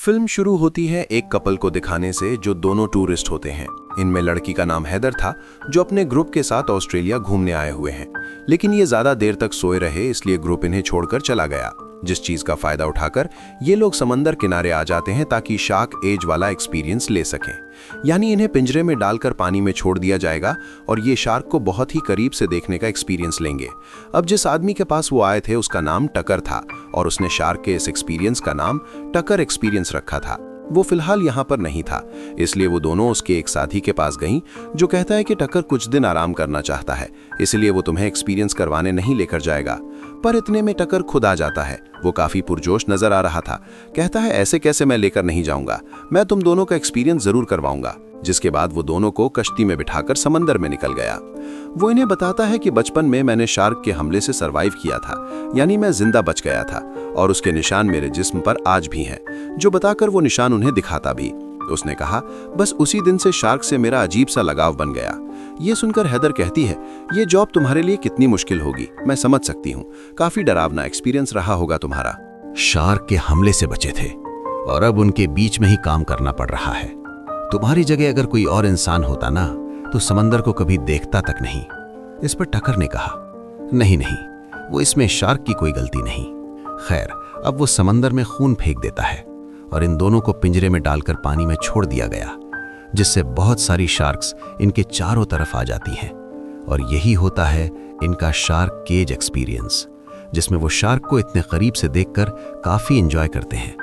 Film शुरू होती है एक कपल को दिखाने से जो दोनों टूरिस्ट होते हैं। इनमें लड़की का नाम हैदर था जो अपने ग्रुप के साथ ऑस्ट्रेलिया घूमने आए हुए हैं, लेकिन ये ज्यादा देर तक सोए रहे इसलिए ग्रुप इन्हें छोड़कर चला गया। जिस चीज का फायदा उठाकर ये लोग समंदर किनारे आ जाते हैं ताकि शार्क एज वाला एक्सपीरियंस ले सकें। यानी इन्हें पिंजरे में डालकर पानी में छोड़ दिया जाएगा और ये शार्क को बहुत ही करीब से देखने का एक्सपीरियंस लेंगे। अब जिस आदमी के पास वो आए थे उसका नाम टकर था और उसने शार्क के इस एक्सपीरियंस का नाम टकर एक्सपीरियंस रखा था। वो फिलहाल यहाँ पर नहीं था, इसलिए वो दोनों उसके एक साथी के पास गईं जो कहता है कि टकर कुछ दिन आराम करना चाहता है, इसलिए वो तुम्हें एक्सपीरियंस करवाने नहीं लेकर जाएगा। पर इतने में टकर खुद आ जाता है। वो काफी पुरजोश नजर आ रहा था। कहता है ऐसे कैसे मैं लेकर नहीं जाऊंगा, मैं तुम दोनों का एक्सपीरियंस जरूर करवाऊंगा। जिसके बाद वो दोनों को कश्ती में बिठाकर समंदर में निकल गया। वो इन्हें बताता है कि बचपन में मैंने शार्क के हमले से सरवाइव किया था, यानी मैं जिंदा बच गया था और उसके निशान मेरे जिस्म पर आज भी हैं, जो बताकर वो निशान उन्हें दिखाता भी। उसने कहा बस उसी दिन से शार्क से मेरा अजीब सा लगाव बन गया। ये सुनकर हैदर कहती है ये जॉब तुम्हारे लिए कितनी मुश्किल होगी, मैं समझ सकती हूँ, काफी डरावना एक्सपीरियंस रहा होगा तुम्हारा। शार्क के हमले से बचे थे और अब उनके बीच में ही काम करना पड़ रहा है। तुम्हारी जगह अगर कोई और इंसान होता ना तो समंदर को कभी देखता तक नहीं। इस पर टकर ने कहा नहीं नहीं, वो इसमें शार्क की कोई गलती नहीं। खैर, अब वो समंदर में खून फेंक देता है और इन दोनों को पिंजरे में डालकर पानी में छोड़ दिया गया, जिससे बहुत सारी शार्क्स इनके चारों तरफ आ जाती हैं। और यही होता है इनका शार्क केज एक्सपीरियंस, जिसमें वो शार्क को इतने करीब से देखकर काफी एंजॉय करते हैं।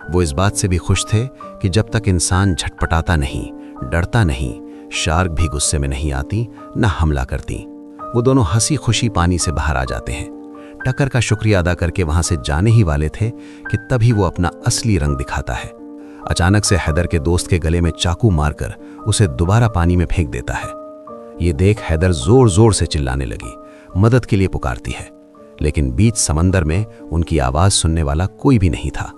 वो इस बात से भी खुश थे कि जब तक इंसान झटपटाता नहीं, डरता नहीं, शार्क भी गुस्से में नहीं आती, न हमला करती। वो दोनों हंसी खुशी पानी से बाहर आ जाते हैं। टकर का शुक्रिया अदा करके वहां से जाने ही वाले थे कि तभी वो अपना असली रंग दिखाता है। अचानक से हैदर के दोस्त के गले में चाकू मारकर उसे दोबारा पानी में फेंक देता है। ये देख हैदर जोर जोर से चिल्लाने लगी, मदद के लिए पुकारती है, लेकिन बीच समंदर में उनकी आवाज सुनने वाला कोई भी नहीं था।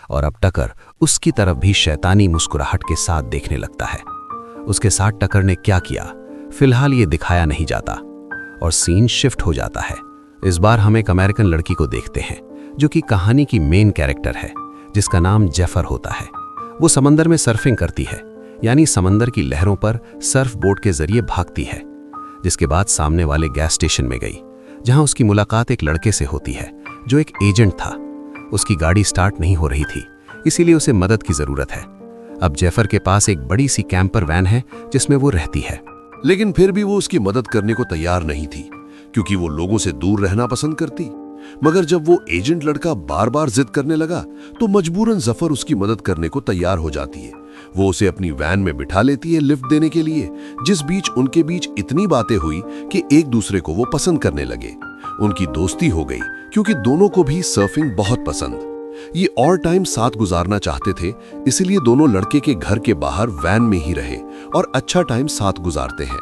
और अब टकर उसकी तरफ भी शैतानी मुस्कुराहट के साथ देखने लगता है। उसके साथ टकर ने क्या किया फिलहाल ये दिखाया नहीं जाता और सीन शिफ्ट हो जाता है। इस बार हम एक अमेरिकन लड़की को देखते हैं जो कि कहानी की मेन कैरेक्टर है, जिसका नाम जेफर होता है। वो समंदर में सर्फिंग करती है, यानी समंदर की लहरों पर सर्फ बोट के जरिए भागती है। जिसके बाद सामने वाले गैस स्टेशन में गई, जहां उसकी मुलाकात एक लड़के से होती है जो एक एजेंट था। उसकी गाड़ी स्टार्ट नहीं हो रही थी, इसीलिए उसे मदद की जरूरत है। अब जेफर के पास एक बड़ी सी कैंपर वैन है जिसमें वो रहती है, लेकिन फिर भी वो उसकी मदद करने को तैयार नहीं थी, क्योंकि वो लोगों से दूर रहना पसंद करती। मगर जब वो एजेंट लड़का बार बार जिद करने लगा तो मजबूरन जफर उसकी मदद करने को तैयार हो जाती है। वो उसे अपनी वैन में बिठा लेती है लिफ्ट देने के लिए, जिस बीच उनके बीच इतनी बातें हुई कि एक दूसरे को वो पसंद करने लगे। उनकी दोस्ती हो गई क्योंकि दोनों को भी सर्फिंग बहुत पसंद। ये और टाइम साथ गुजारना चाहते थे, इसलिए दोनों लड़के के घर के बाहर वैन में ही रहे और अच्छा टाइम साथ गुजारते हैं।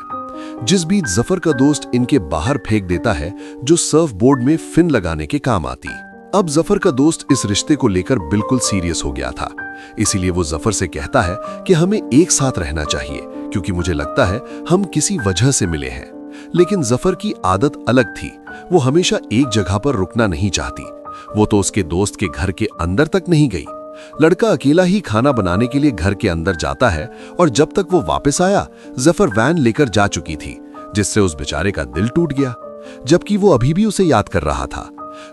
जिस बीच जफर का दोस्त इनके बाहर फेंक देता है, जो सर्फ बोर्ड में फिन लगाने के काम आती। अब जफर का दोस्त इस रिश्ते को लेकर बिल्कुल सीरियस हो गया था, इसीलिए वो जफर से कहता है कि हमें एक साथ रहना चाहिए, क्योंकि मुझे लगता है हम किसी वजह से मिले हैं। लेकिन जफर की आदत अलग थी, वो हमेशा एक जगह पर रुकना नहीं चाहती। वो तो उसके दोस्त के घर के अंदर तक नहीं गई। लड़का अकेला ही खाना बनाने के लिए घर के अंदर जाता है और जब तक वो वापस आया जफर वैन लेकर जा चुकी थी, जिससे उस बेचारे का दिल टूट गया, जबकि वो अभी भी उसे याद कर रहा था।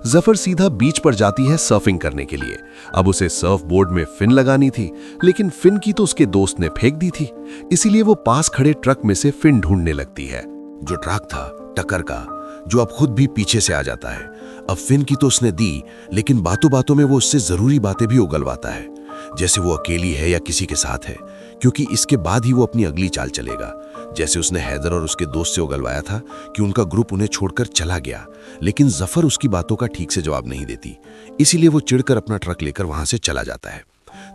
जफर सीधा बीच पर जाती है सर्फिंग करने के लिए। अब उसे सर्फ बोर्ड में फिन लगानी थी, लेकिन फिन की तो उसके दोस्त ने फेंक दी थी, इसीलिए वो पास खड़े ट्रक में से फिन ढूंढने लगती है। जो ट्रक था टकर का, जो अब खुद भी पीछे से आ जाता है। अब फिन की तो उसने दी, लेकिन बातों बातों में वो उससे जरूरी बातें भी उगलवाता है, जैसे वो अकेली है या किसी के साथ है, क्योंकि इसके बाद ही वो अपनी अगली चाल चलेगा। जैसे उसने हैदर और उसके दोस्त से उगलवाया था कि उनका ग्रुप उन्हें छोड़कर चला गया, लेकिन जफर उसकी बातों का ठीक से जवाब नहीं देती, इसीलिए वो चिढ़कर अपना ट्रक लेकर वहां से चला जाता है।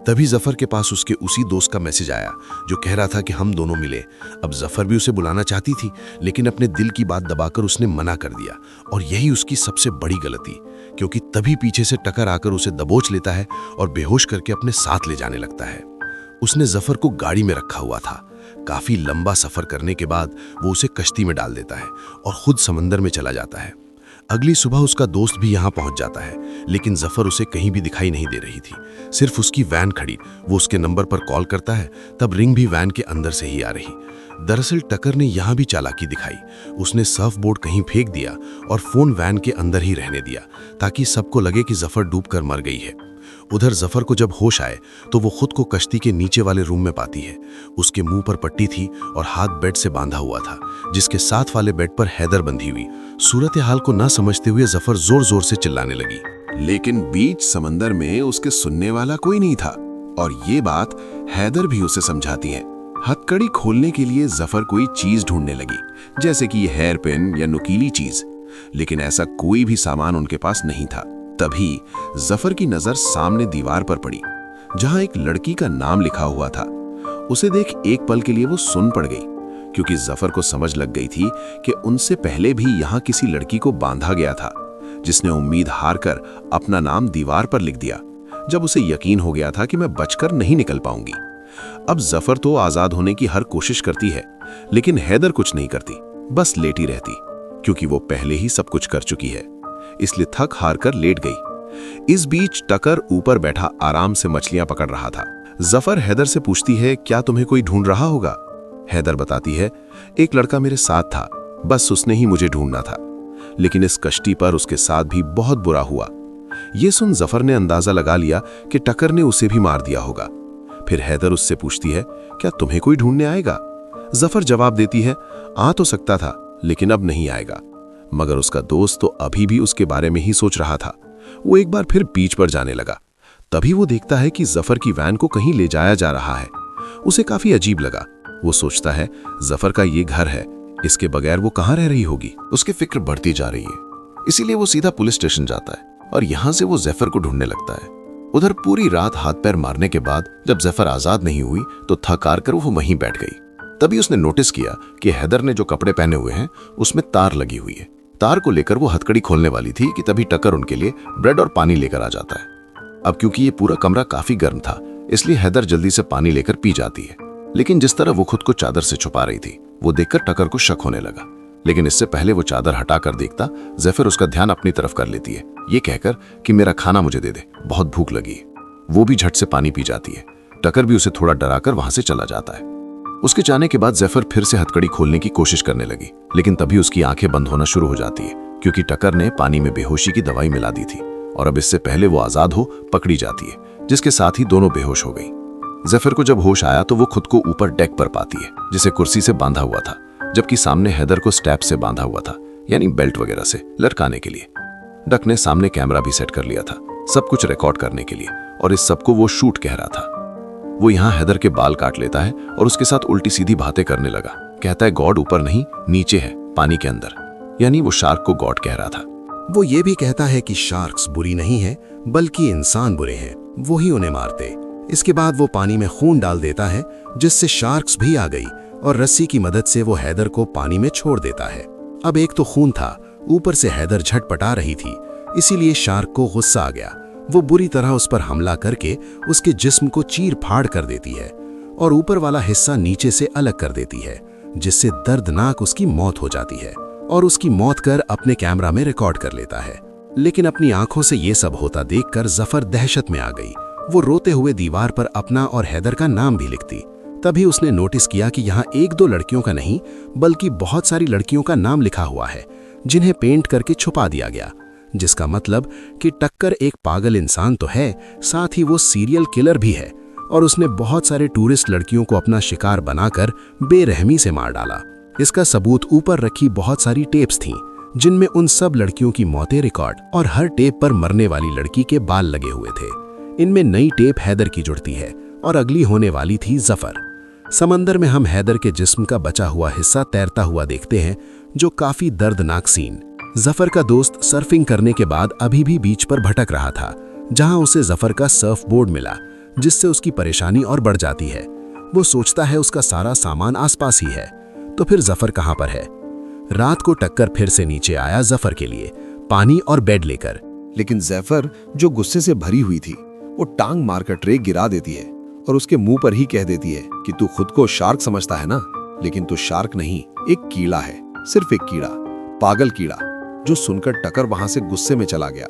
तभी जफर के पास उसके उसी दोस्त का मैसेज आया जो कह रहा था कि हम दोनों मिले। अब जफर भी उसे बुलाना चाहती थी, लेकिन अपने दिल की बात दबाकर उसने मना कर दिया, और यही उसकी सबसे बड़ी गलती, क्योंकि तभी पीछे से टकर आकर उसे दबोच लेता है और बेहोश करके अपने साथ ले जाने लगता है। उसने जफर को गाड़ी में रखा हुआ था। काफी लंबा सफर करने के बाद वो उसे कश्ती में डाल देता है और खुद समंदर में चला जाता है। अगली सुबह उसका दोस्त भी यहाँ पहुंच जाता है, लेकिन जफर उसे कहीं भी दिखाई नहीं दे रही थी। सिर्फ उसकी वैन खड़ी। वो उसके नंबर पर कॉल करता है, तब रिंग भी वैन के अंदर से ही आ रही। दरअसल टकर ने यहाँ भी चालाकी दिखाई। उसने सर्फ बोर्ड कहीं फेंक दिया और फोन वैन के अंदर ही रहने दिया, ताकि सबको लगे कि जफर डूबकर मर गई है। उधर जफर को जब होश आए तो वो खुद को कश्ती के नीचे वाले रूम में पाती है। उसके मुंह पर पट्टी थी और हाथ बेड से बांधा हुआ था, जिसके साथ वाले बेड पर हैदर बंधी हुई। सूरत हाल को ना समझते हुए जफर जोर जोर से चिल्लाने लगी। लेकिन बीच समंदर में उसके सुनने वाला कोई नहीं था, और ये बात हैदर भी उसे समझाती है। हथकड़ी खोलने के लिए जफर कोई चीज ढूंढने लगी, जैसे कि हेयर पिन या नुकीली चीज, लेकिन ऐसा कोई भी सामान उनके पास नहीं था। तभी जफर की नजर सामने दीवार पर पड़ी, जहां एक लड़की का नाम लिखा हुआ था। उसे देख एक पल के लिए वो सुन पड़ गई, क्योंकि जफर को समझ लग गई थी कि उनसे पहले भी यहां किसी लड़की को बांधा गया था, जिसने उम्मीद हारकर अपना नाम दीवार पर लिख दिया, जब उसे यकीन हो गया था कि मैं बचकर नहीं निकल पाऊंगी। अब जफर तो आजाद होने की हर कोशिश करती है, लेकिन हैदर कुछ नहीं करती, बस लेटी रहती, क्योंकि वो पहले ही सब कुछ कर चुकी है, इसलिए थक हार कर लेट गई। इस बीच टकर ऊपर बैठा आराम से मछलियां पकड़ रहा था। जफर हैदर से पूछती है, क्या तुम्हें कोई ढूंढ रहा होगा? हैदर बताती है, एक लड़का मेरे साथ था, बस उसने ही मुझे ढूंढना था, लेकिन इस कश्ती पर उसके साथ भी बहुत बुरा हुआ। यह सुन जफर ने अंदाजा लगा लिया कि टकर ने उसे भी मार दिया होगा। फिर हैदर उससे पूछती है, क्या तुम्हें कोई ढूंढने आएगा? जफर जवाब देती है, आ तो सकता था, लेकिन अब नहीं आएगा। मगर उसका दोस्त तो अभी भी उसके बारे में ही सोच रहा था। वो एक बार फिर बीच पर जाने लगा। तभी वो देखता है कि जफर की वैन को कहीं ले जाया जा रहा है। उसे काफी अजीब लगा। वो सोचता है, जफर का ये घर है, इसके बगैर वो कहाँ रह रही होगी। उसकी फिक्र बढ़ती जा रही है, इसीलिए वो सीधा पुलिस स्टेशन जाता है और यहां से वो जफर को ढूंढने लगता है। उधर पूरी रात हाथ पैर मारने के बाद जब जफर आजाद नहीं हुई तो थक हार कर वो वहीं बैठ गई। तभी उसने नोटिस किया कि हैदर ने जो कपड़े पहने हुए हैं उसमें तार लगी हुई है। तार को लेकर वो हथकड़ी खोलने वाली थी कि तभी टकर उनके लिए ब्रेड और पानी लेकर आ जाता है। अब क्योंकि ये पूरा कमरा काफी गर्म था, इसलिए हैदर जल्दी से पानी लेकर पी जाती है, लेकिन जिस तरह वो खुद को चादर से छुपा रही थी, वो देखकर टकर को शक होने लगा। लेकिन इससे पहले वो चादर हटाकर देखता, जफर उसका ध्यान अपनी तरफ कर लेती है, ये कहकर कि मेरा खाना मुझे दे दे, बहुत भूख लगी है। वो भी झट से पानी पी जाती है। टकर भी उसे थोड़ा डराकर वहां से चला जाता है। उसके जाने के बाद जफर फिर से हथकड़ी खोलने की कोशिश करने लगी, लेकिन तभी उसकी आंखें बंद होना शुरू हो जाती है, क्योंकि टकर ने पानी में बेहोशी की दवाई मिला दी थी और अब इससे पहले वो आजाद हो पकड़ी जाती है, जिसके साथ ही दोनों बेहोश हो गई। जफर को जब होश आया तो वो खुद को ऊपर डेक पर पाती है, जिसे कुर्सी से बांधा हुआ था, जबकि सामने हैदर को स्ट्रैप से बांधा हुआ था, यानी बेल्ट वगैरह से लटकाने के लिए। डक ने सामने कैमरा भी सेट कर लिया था, सब कुछ रिकॉर्ड करने के लिए, और इस सबको वो शूट कह रहा था। वो यहाँ हैदर के बाल काट लेता है और उसके साथ उल्टी सीधी बातें करने लगा। कहता है गॉड ऊपर नहीं नीचे है, पानी के अंदर, यानी वो शार्क को गॉड कह रहा था। वो ये भी कहता है कि शार्क्स बुरी नहीं है, बल्कि इंसान बुरे हैं, वो ही उन्हें मारते। इसके बाद वो पानी में खून डाल देता है, जिससे शार्क्स भी आ गई और रस्सी की मदद से वो हैदर को पानी में छोड़ देता है। अब एक तो खून था, ऊपर से हैदर झटपटा रही थी, इसीलिए शार्क को गुस्सा आ गया। वो बुरी तरह उस पर हमला करके उसके जिस्म को चीर फाड़ कर देती है और ऊपर वाला हिस्सा नीचे से अलग कर देती है, जिससे दर्दनाक उसकी मौत हो जाती है और उसकी मौत कर अपने कैमरा में रिकॉर्ड कर लेता है। लेकिन अपनी आंखों से ये सब होता देखकर जफर दहशत में आ गई। वो रोते हुए दीवार पर अपना और हैदर का नाम भी लिखती। तभी उसने नोटिस किया कि यहाँ एक दो लड़कियों का नहीं, बल्कि बहुत सारी लड़कियों का नाम लिखा हुआ है, जिन्हें पेंट करके छुपा दिया गया, जिसका मतलब कि टक्कर एक पागल इंसान तो है, साथ ही वो सीरियल किलर भी है और उसने बहुत सारे टूरिस्ट लड़कियों को अपना शिकार बनाकर बेरहमी से मार डाला। इसका सबूत ऊपर रखी बहुत सारी टेप्स थीं, जिनमें उन सब लड़कियों की मौतें रिकॉर्ड और हर टेप पर मरने वाली लड़की के बाल लगे हुए थे। इनमें नई टेप हैदर की जुड़ती है और अगली होने वाली थी जफर। समंदर में हम हैदर के जिस्म का बचा हुआ हिस्सा तैरता हुआ देखते हैं, जो काफी दर्दनाक सीन। जफर का दोस्त सर्फिंग करने के बाद अभी भी बीच पर भटक रहा था, जहां उसे जफर का सर्फ बोर्ड मिला, जिससे उसकी परेशानी और बढ़ जाती है। वो सोचता है उसका सारा सामान आसपास ही है, तो फिर जफर कहां पर है। रात को टक्कर फिर से नीचे आया जफर के लिए पानी और बेड लेकर, लेकिन जैफर जो गुस्से से भरी हुई थी, वो टांग मारकर ट्रे गिरा देती है और उसके मुंह पर ही कह देती है कि तू खुद को शार्क समझता है ना, लेकिन तू शार्क नहीं, एक कीड़ा है, सिर्फ एक कीड़ा, पागल कीड़ा। जो सुनकर टकर वहां से गुस्से में चला गया।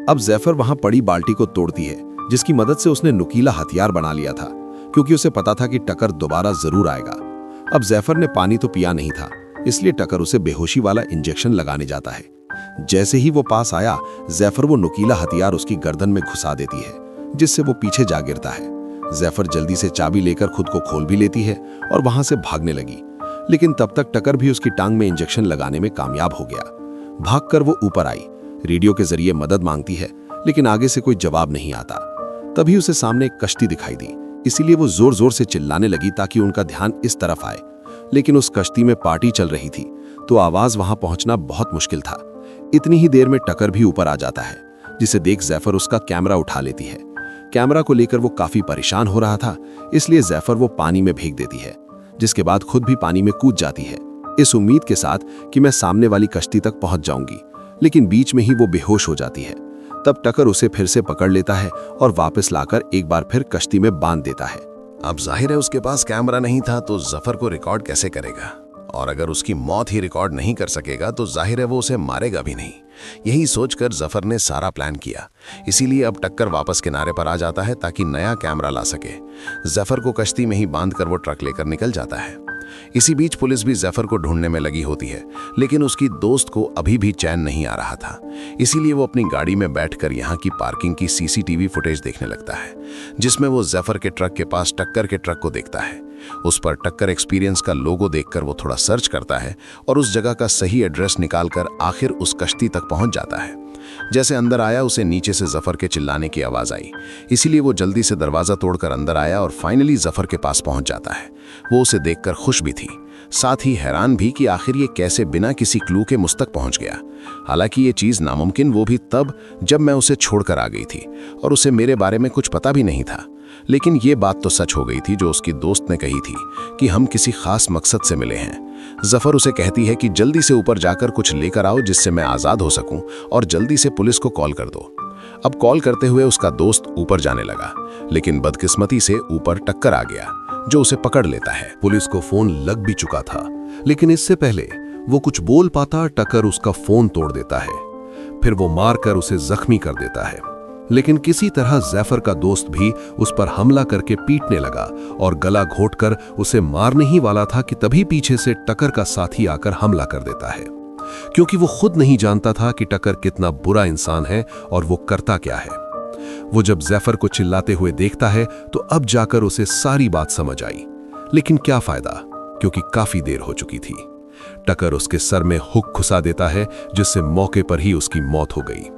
अब जैफर वहां पड़ी बाल्टी को तोड़ती है, जिसकी मदद से उसने नुकीला हथियार बना लिया था, क्योंकि उसे पता था कि टकर दोबारा जरूर आएगा। अब जैफर ने पानी तो पिया नहीं था, इसलिए टकर उसे बेहोशी वाला इंजेक्शन लगाने जाता है। जैसे ही वो पास आया, जैफर वो नुकीला हथियार उसकी गर्दन में घुसा देती है, जिससे वो पीछे जा गिरता है। जैफर जल्दी से चाबी लेकर खुद को खोल भी लेती है और वहां से भागने लगी, लेकिन तब तक टकर भी उसकी टांग में इंजेक्शन लगाने में कामयाब हो गया। भागकर वो ऊपर आई, रेडियो के जरिए मदद मांगती है, लेकिन आगे से कोई जवाब नहीं आता। तभी उसे सामने एक कश्ती दिखाई दी, इसीलिए वो जोर जोर से चिल्लाने लगी ताकि उनका ध्यान इस तरफ आए। लेकिन उस कश्ती में पार्टी चल रही थी, तो आवाज वहां पहुंचना बहुत मुश्किल था। इतनी ही देर में टकर भी ऊपर आ जाता है, जिसे देख जैफर उसका कैमरा उठा लेती है। कैमरा को लेकर वो काफी परेशान हो रहा था, इसलिए जैफर वो पानी में फेंक देती है, जिसके बाद खुद भी पानी में कूद जाती है, इस उम्मीद के साथ कि मैं सामने वाली कश्ती तक पहुंच जाऊंगी। लेकिन बीच में ही वो बेहोश हो जाती है। तब टकर उसे फिर से पकड़ लेता है और वापस लाकर एक बार फिर कश्ती में बांध देता है। अब जाहिर है उसके पास कैमरा नहीं था, तो जफर को रिकॉर्ड कैसे करेगा, और अगर उसकी मौत ही रिकॉर्ड नहीं कर सकेगा तो जाहिर है वो उसे मारेगा भी नहीं। यही सोचकर जफर ने सारा प्लान किया। इसीलिए अब टक्कर वापस किनारे पर आ जाता है ताकि नया कैमरा ला सके। जफर को कश्ती में ही बांधकर वो ट्रक लेकर निकल जाता है। इसी बीच पुलिस भी जफर को ढूंढने में लगी होती है, लेकिन उसकी दोस्त को अभी भी चैन नहीं आ रहा था। इसीलिए वो अपनी गाड़ी में बैठकर यहाँ की पार्किंग की सीसीटीवी फुटेज देखने लगता है, जिसमें वो जफर के ट्रक के पास टक्कर के ट्रक को देखता है। उस पर टक्कर एक्सपीरियंस का लोगो देखकर वो थोड़ा सर्च करता है और उस जगह का सही एड्रेस निकालकर आखिर उस कश्ती तक पहुंच जाता है। जैसे अंदर आया, उसे नीचे से जफर के चिल्लाने की आवाज आई, इसीलिए वो जल्दी से दरवाजा तोड़कर अंदर आया और फाइनली जफर के पास पहुंच जाता है। वो उसे देखकर खुश भी थी, साथ ही हैरान भी कि आखिर ये कैसे बिना किसी क्लू के मुझ तक पहुंच गया। हालांकि ये चीज नामुमकिन वो भी तब जब मैं उसे छोड़कर आ गई थी और उसे मेरे बारे में कुछ पता भी नहीं था। लेकिन ये बात तो सच हो गई थी जो उसकी दोस्त ने कही थी कि हम किसी खास मकसद से मिले हैं। जफर उसे कहती है कि जल्दी से ऊपर जाकर कुछ लेकर आओ जिससे मैं आजाद हो सकूं, और जल्दी से पुलिस को कॉल कर दो। अब कॉल करते हुए उसका दोस्त ऊपर जाने लगा, लेकिन बदकिस्मती से ऊपर टक्कर आ गया जो उसे पकड़ लेता है। पुलिस को फोन लग भी चुका था, लेकिन इससे पहले वो कुछ बोल पाता, टक्कर उसका फोन तोड़ देता है। फिर वो मारकर उसे जख्मी कर देता है। लेकिन किसी तरह जैफर का दोस्त भी उस पर हमला करके पीटने लगा और गला घोंटकर उसे मारने ही वाला था कि तभी पीछे से टक्कर का साथी आकर हमला कर देता है, क्योंकि वो खुद नहीं जानता था कि टक्कर कितना बुरा इंसान है और वो करता क्या है। वो जब जैफर को चिल्लाते हुए देखता है तो अब जाकर उसे सारी बात समझ आई, लेकिन क्या फायदा, क्योंकि काफी देर हो चुकी थी। टक्कर उसके सर में हुक घुसा देता है, जिससे मौके पर ही उसकी मौत हो गई।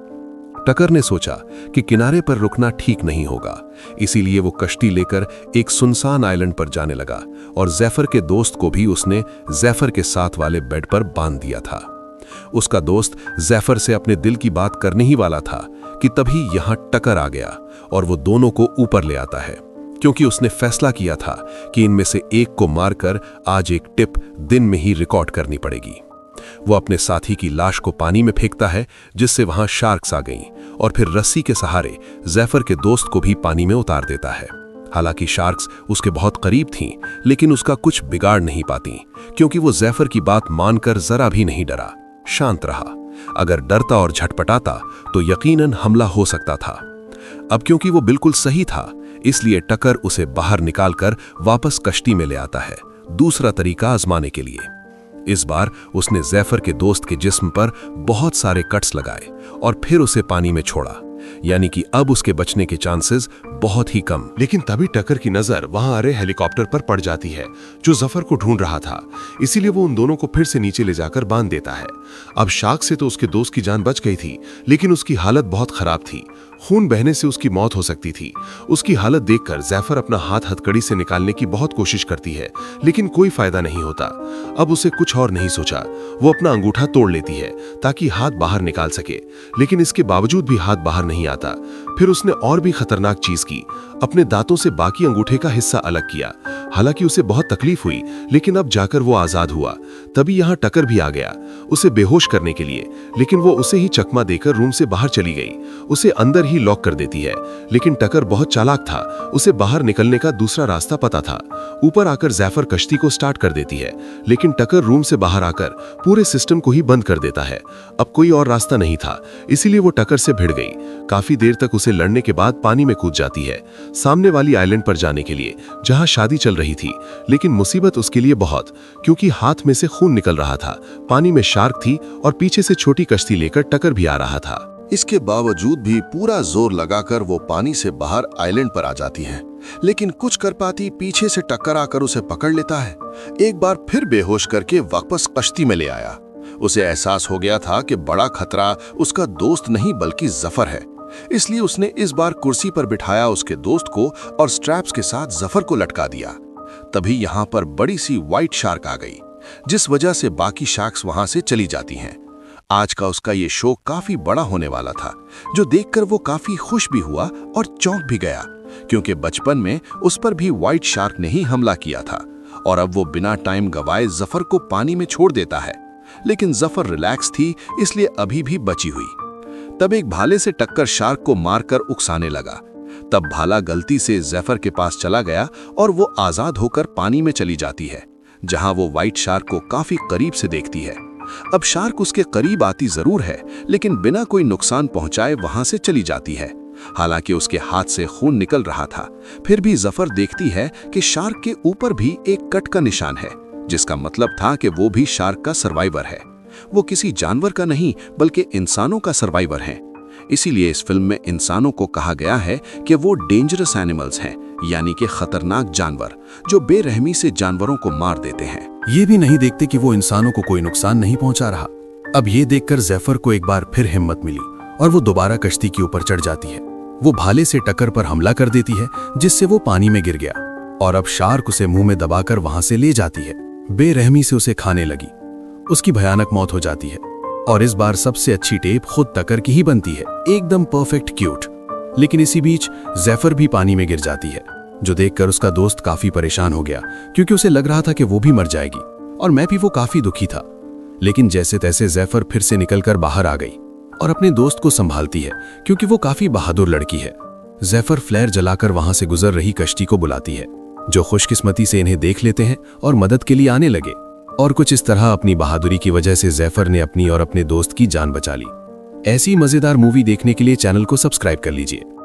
टक्कर ने सोचा कि किनारे पर रुकना ठीक नहीं होगा, इसीलिए वो कश्ती लेकर एक सुनसान आइलैंड पर जाने लगा और जैफर के दोस्त को भी उसने जैफर के साथ वाले बेड पर बांध दिया था। उसका दोस्त जैफर से अपने दिल की बात करने ही वाला था कि तभी यहां टक्कर आ गया और वो दोनों को ऊपर ले आता है, क्योंकि उसने फैसला किया था कि इनमें से एक को मारकर आज एक टिप दिन में ही रिकॉर्ड करनी पड़ेगी। वो अपने साथी की लाश को पानी में फेंकता है, जिससे वहां शार्क्स आ गईं, और फिर रस्सी के सहारे जैफर के दोस्त को भी पानी में उतार देता है। हालांकि शार्क्स उसके बहुत करीब थीं, लेकिन उसका कुछ बिगाड़ नहीं पाती, क्योंकि वो जैफर की बात मानकर जरा भी नहीं डरा, शांत रहा। अगर डरता और झटपटाता तो यकीनन हमला हो सकता था। अब क्योंकि वो बिल्कुल सही था, इसलिए टक्कर उसे बाहर निकालकर वापस कश्ती में ले आता है, दूसरा तरीका आजमाने के लिए। इस बार उसने जैफर के दोस्त के जिस्म पर बहुत सारे कट्स लगाए और फिर उसे पानी में छोड़ा, यानी कि अब उसके बचने के चांसेस बहुत ही कम। लेकिन तभी टक्कर की नजर वहां आ रहे हेलीकॉप्टर पर पड़ जाती है जो जफर को ढूंढ रहा था, इसीलिए वो उन दोनों को फिर से नीचे ले जाकर बांध देता है। अब शार्क से तो उसके दोस्त की जान बच गई थी, लेकिन उसकी हालत बहुत खराब थी, खून बहने से उसकी मौत हो सकती थी। उसकी हालत देखकर जैफर अपना हाथ हथकड़ी से निकालने की बहुत कोशिश करती है, लेकिन कोई फायदा नहीं होता। अब उसे कुछ और नहीं सोचा, वो अपना अंगूठा तोड़ लेती है ताकि हाथ बाहर निकाल सके, लेकिन इसके बावजूद भी हाथ बाहर नहीं आता। फिर उसने और भी खतरनाक चीज की, अपने दांतों से बाकी अंगूठे का हिस्सा अलग किया। हालांकि उसे बहुत तकलीफ हुई, लेकिन अब जाकर वो आजाद हुआ। तभी यहाँ टकर भी आ गया उसे बेहोश करने के लिए, लेकिन वो उसे ही चकमा देकर रूम से बाहर चली गई। उसे अंदर ही लॉक कर देती है, लेकिन टकर बहुत चालाक था, उसे बाहर निकलने का दूसरा रास्ता पता था। ऊपर आकर जैफर कश्ती को स्टार्ट कर देती है, लेकिन टकर रूम से बाहर आकर पूरे सिस्टम को ही बंद कर देता है। अब कोई और रास्ता नहीं था, इसीलिए वो टकर से भिड़ गई। काफी देर तक उसे लड़ने के बाद पानी में कूद जाती है, सामने वाली आइलैंड पर जाने के लिए, जहां शादी चल रही थी। लेकिन मुसीबत उसके लिए बहुत, क्योंकि हाथ में से खून निकल रहा था, पानी में शार्क थी और पीछे से छोटी कश्ती लेकर टकर भी आ रहा था। इसके बावजूद भी पूरा जोर लगाकर वो पानी से बाहर आइलैंड पर आ जाती है, लेकिन कुछ कर पाती पीछे से टक्कर आकर उसे पकड़ लेता है। एक बार फिर बेहोश करके वापस कश्ती में ले आया। उसे एहसास हो गया था कि बड़ा खतरा उसका दोस्त नहीं बल्कि जफर है, इसलिए उसने इस बार कुर्सी पर बिठाया उसके दोस्त को और स्ट्रैप्स के साथ जफर को लटका दिया। तभी यहाँ पर बड़ी सी व्हाइट शार्क आ गई, जिस वजह से बाकी शार्क्स वहां से चली जाती हैं। आज का उसका ये शो काफी बड़ा होने वाला था, जो देखकर वो काफी खुश भी हुआ और चौंक भी गया, क्योंकि बचपन में उस पर भी व्हाइट शार्क ने ही हमला किया था। और अब वो बिना टाइम गवाए जफर को पानी में छोड़ देता है, लेकिन जफर रिलैक्स थी, इसलिए अभी भी बची हुई। तब एक भाले से टक्कर शार्क को मारकर उकसाने लगा। तब भाला गलती से जफर के पास चला गया और वो आजाद होकर पानी में चली जाती है, जहां वो व्हाइट शार्क को काफी करीब से देखती है। अब शार्क उसके करीब आती जरूर है, लेकिन बिना कोई नुकसान पहुंचाए वहां से चली जाती है। हालांकि उसके हाथ से खून निकल रहा था, फिर भी जफर देखती है कि शार्क के ऊपर भी एक कट का निशान है, जिसका मतलब था कि वो भी शार्क का सर्वाइवर है। वो किसी जानवर का नहीं बल्कि इंसानों का सर्वाइवर है। इसीलिए इस फिल्म में इंसानों को कहा गया है कि वो डेंजरस एनिमल्स हैं, यानी कि खतरनाक जानवर जो बेरहमी से जानवरों को मार देते हैं। ये भी नहीं देखते कि वो इंसानों को कोई नुकसान नहीं पहुंचा रहा। अब ये देखकर जैफर को एक बार फिर हिम्मत मिली और वो दोबारा कश्ती के ऊपर चढ़ जाती है। वो भाले से टक्कर पर हमला कर देती है, जिससे वो पानी में गिर गया और अब शार्क उसे मुंह में दबाकर वहां से ले जाती है। बेरहमी से उसे खाने लगी। उसकी भयानक मौत हो जाती है और इस बार सबसे अच्छी टेप खुद टकर की ही बनती है, एकदम परफेक्ट क्यूट। लेकिन इसी बीच जैफर भी पानी में गिर जाती है, जो देखकर उसका दोस्त काफी परेशान हो गया, क्योंकि उसे लग रहा था कि वो भी मर जाएगी और मैं भी वो काफी दुखी था। लेकिन जैसे तैसे जैफर फिर से निकलकर बाहर आ गई और अपने दोस्त को संभालती है, क्योंकि वो काफी बहादुर लड़की है। जैफर फ्लेयर जलाकर वहां से गुजर रही कश्ती को बुलाती है, जो खुशकिस्मती से इन्हें देख लेते हैं और मदद के लिए आने लगे। और कुछ इस तरह अपनी बहादुरी की वजह से जैफर ने अपनी और अपने दोस्त की जान बचा ली। ऐसी मजेदार मूवी देखने के लिए चैनल को सब्सक्राइब कर लीजिए।